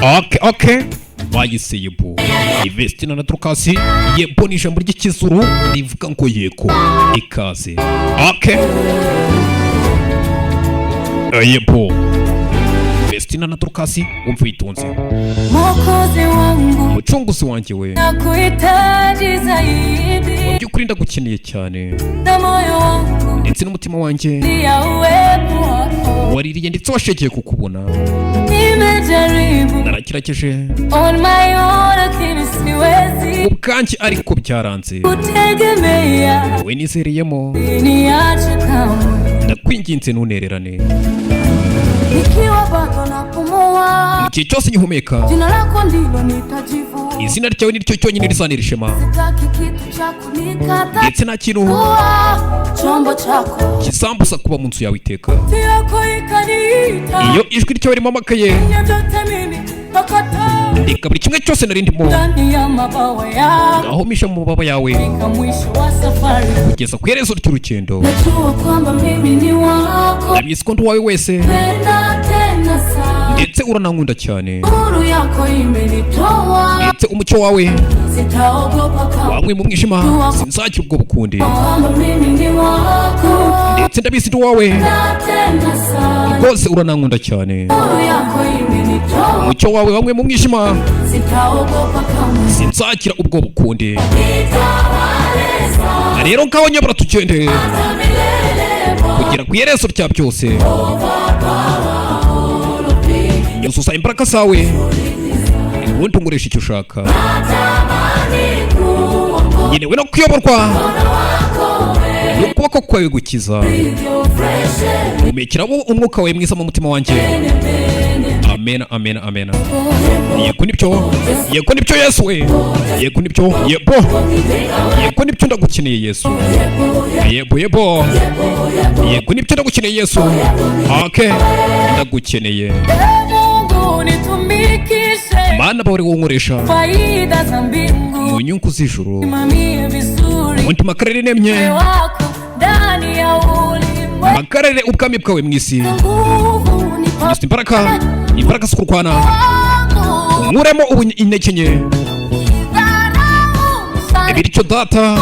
Okay. Bayiseye bo. Vestina na Dorcas yebo ni ijambo ry'ikizuru rivuga ngo yego ikaze. Okay. Yebo. Vestina na Dorcas umva witonze. Mokozi wangu mucunguzi wanjye we. Nakuhitaji zaidi. Byukuri ndagukeneye cyane. Na moyo wangu ndetse n'umutima wanjye. Ndia uwepo wako. Waririye ndetse washegeye kukubona. Nimejaribu. Narakirakeje. On my own lakini siwezi. Ubwanjye ariko byaranze. Kutegemea. We nizereyemo. Niache kamwe. Ndakwinginze ntunererane. Nikiwa bado napumua. Igihe cyose nyihumeka. Jina lako ndilo nitajivunia. Izina ryawe niryo cyonyine rizanira ishema. Sitaki kitu cha kunikata. Ndetse nta kintu chombo chako kisambuza kuba mu nzu yawe iteka. Yako ikaniita. Iyo ijwi ryawe rimamakaye. Reka buri kimwe cyose nari ndimo. Ndani ya mabawa yawe. Ngahomisha mu mababa yawe. Fika mwisho wa safari. Kugeza ku iherezo ry'urugendo. Najua kwamba mimi ni wako. Ndabizi ko ndi uwawe wese. Penda tena sana. Ndetse uranankunda cyane. Nuru yako imenitoa. Ndetse umucyo wawe. Sitaogopa kamwe. Wamwe mu mwijima sinzagira ubwo bukundi. Kwamba mimi ni wako. Ndetse ndabizi ndi uwawe. Penda tena sana. Rwose uranankunda cyane. Nuru yako imenitoa. Umucyo wawe wamwe mu mwijima sitaogopa kamwe. Sinzagira ubwo bukundi. Rero ngaho nyabura tugende. Kugera ku iherezo rya byose. Yuzuza imbaraga zawe. Ubundi unkoresha icyo ushaka. Ngenewe no kuyoborwa n'ukuboko kwawe gukiza. Umekeraho umwuka wawe mwiza mu mutima wanjye. Amen. Yego nibyo Yesu we. Yego nibyo. Yego nibyo ndagukeneye Yesu. Yego nibyo ndagukeneye Yesu. Okay. Ndagukeneye. Mungu nitumikishe. Mana bawe wonkoresha. Faida za mbingu. Mu nyungu z'ijuru. Simamie vizuri. Mundi makarere nemye. Wako ndani ya ulimwengu. Makarere ubwami bwawe mu isi. Nguvu Yesu imbaraga zo kurwana. Nkuremo intege nke. Bityo data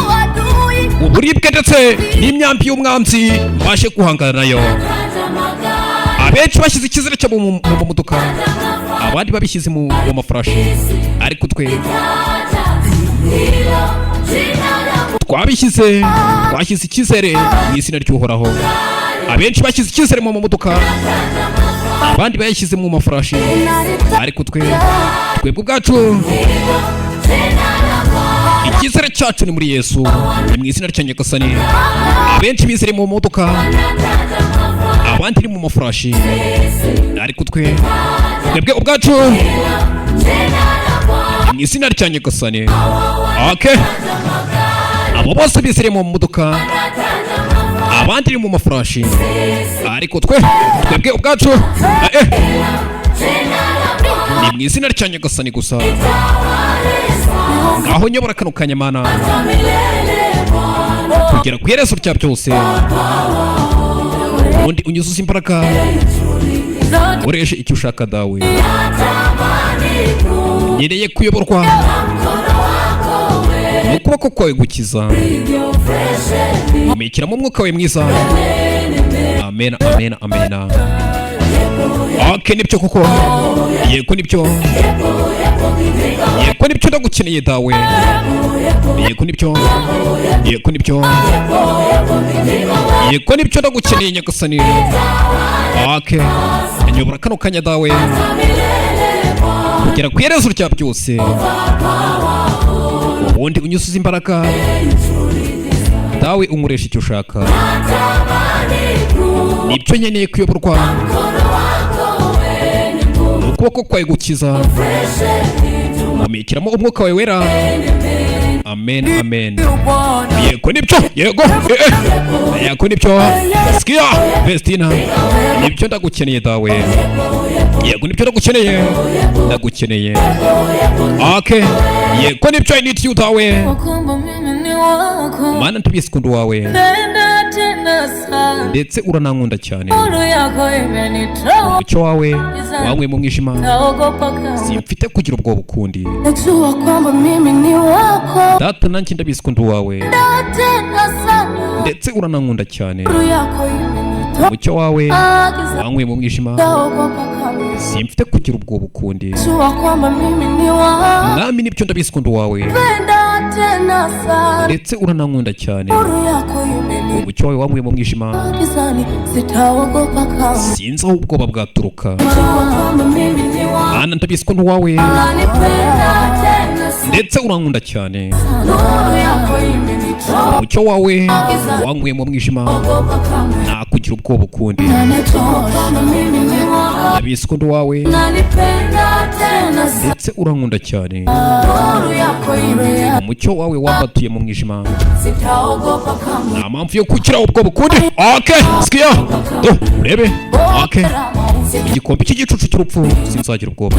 uburibwe ndetse n'imyambi y'umwanzi mbashe guhangana nayo. Abenshi bashyize ikizere cyo mu modoka, abandi babishyize mu mafarashi, ariko twashyize icyizere mu izina ry'Uhoraho. Abenshi bashyize icyizere mu modoka, abandi bayashyize mu mafarashi, ariko twebwe ubwacu icyizere cyacu ni muri Yesu. Ni mu izina rya Nyagasani. Abenshi bizere mu modoka, abandi ni mu mafarashi, ariko twebwe ubwacu ni mu izina rya Nyagasani. Okay. Abo bose bizere mu modoka, abandi ni mu mafarashi, ariko twebwe ubwacu ni mu izina rya Nyagasani gusa. Ngaho nyobora kano kanya Mana, kugera ku iherezo rya byose. Ubundi unyuzuza imbaraga, ukoreshe icyo ushaka dawe. Nkeneye kuyoborwa n'ukuboko kwawe gukiza. Umekiramo umwuka wawe mwiza. Amen. Okay, nibyo koko. Yego nibyo ndagukeneye dawe. Yego nibyo ndagukeneye Nyagasani. Okay. Nyobora kano kanya dawe, kugera ku iherezo rya byose. Ubundi unyuzuza imbaraga dawe, unkoresha icyo ushaka. Nibyo nkeneye kuyoborwa n'ukuboko kwawe gukiza. Umekiramo umwuka wawe wera. Amen. Yego nibyo. Sikia Vestina, nibyo ndagukeneye dawe. Yego nibyo ndagukeneye. Okay. Yego nibyo I need you dawe. Mana ntubisikunda wawe. tena sana, ndetse uranankunda cyane. nuru yako imenitoa Umucyo wawe wanyweye mu mwijima, naogopa kama simfite kugira ubwoba ukundi. najua kwamba mimi ni wako, Data nanjye ndabizi ko ndi uwawe, tena sana, ndetse uranankunda cyane. nuru yako imenitoa Umucyo wawe giza, wanyweye mu mwijima, naogopa kama simfite kugira ubwoba ukundi. najua kwamba mimi ni wako, Mwami nibyo ndabizi ko ndi uwawe, penda tena sana, ndetse uranankunda cyane. nuru yako imenitoa Umucyo wawe wanyweye mu mwijima, gizani, sitaogopa kama sinzi aho ubwoba bwaturuka. najua kwamba mimi ni wako, Mana ndabizi ko ndi uwawe, unanipenda tena sana, ndetse urankunda cyane. nuru yako imenitoa Umucyo wawe wanyweye mu mwijima, ogopa kama nakugira ubwoba ukundi. unanitoa kwamba mimi ni wako, Ndabizi ko ndi uwawe, unanipenda tena sana, ndetse urankunda cyane. nuru yako imenitoa Umucyo wawe wambatuye mu mwijima, sitaogopa kama nta mpamvu yo kugira ubwoba ukundi. Okay, sikia urebe. Okay, igikombe cy'igicucu cy'urupfu sinzagira ubwoba,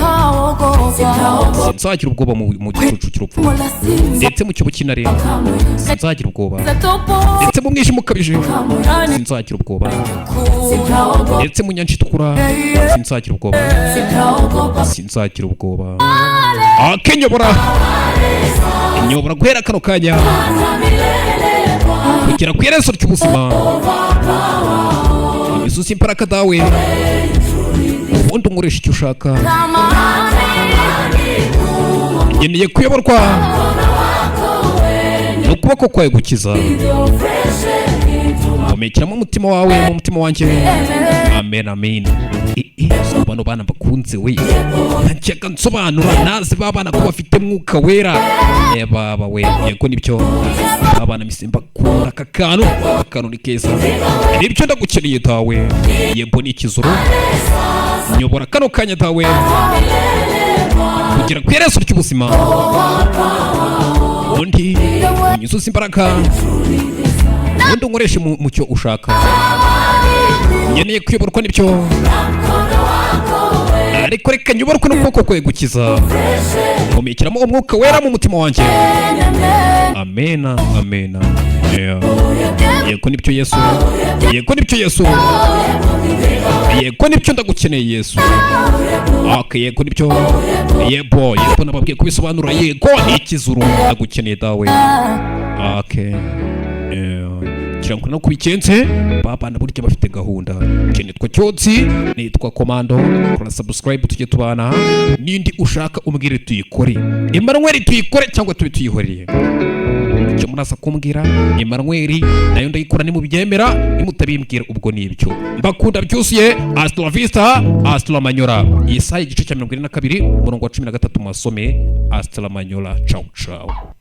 sinzagira ubwoba mu gicucu cy'urupfu, ndetse mu cyobo cy'intare sinzagira ubwoba, ndetse mu mwijima ukabije sinzagira ubwoba, ndetse mu nyanja itukura sinzagira ubwoba, sinzagira ubwoba. Okay, nyobora guhera kano kanya kugera ku iherezo ry'ubuzima. Isusi imbaraga dawe, ubundi unkoresha icyo ushaka. Nkeneye kuyoborwa n'ukuboko kwawe gukiza. Umekeramo umutima wawe mu mutima wanjye. Amen, amen. Bano bana bakunze we, najyaga nsobanura nazi babana ko bafite mwuka wera. Baba we, yego nibyo abana misimba kunda aka kantu ni keza, nibyo ndagukeneye dawe. Yego ni ikizuru, nyobora kano kanya dawe kugira ku iherezo ry'ubuzima, undi unyuzuze imbaraga, undi unkoreshe mu cyo ushaka. Nkeneye kuyoborwa n'ibyo, ariko reka nyoborwe n'ukuboko kwawe gukiza. Umekeramo umwuka wera mu mutima wanjye. Amen, amen. Yego nibyo Yesu, yego nibyo Yesu, yego nibyo ndagukeneye Yesu. Okay, yego nibyo, yego nababwiye kubisobanura. Yego ni ikizuru, ndagukeneye dawe. Okay, kirango no kubikenze babana burya bafite gahunda. Nitwa Cyotsi, nitwa Komando. Kora subscribe tujye tubana, nindi ushaka umbwire tuyikore. Emmanuel tuyikore cyangwa tuyihoreye. Icyo muraza kumbwira Emmanuel nayo ndayikora ni mu byemera, nimutabimbwira ubwo nibyo. Mbakunda byuzuye. Hasta la vista, hasta la manyola. Yesaya igice cya 42 umurongo wa 13 masome. Hasta la manyola. Ciao ciao.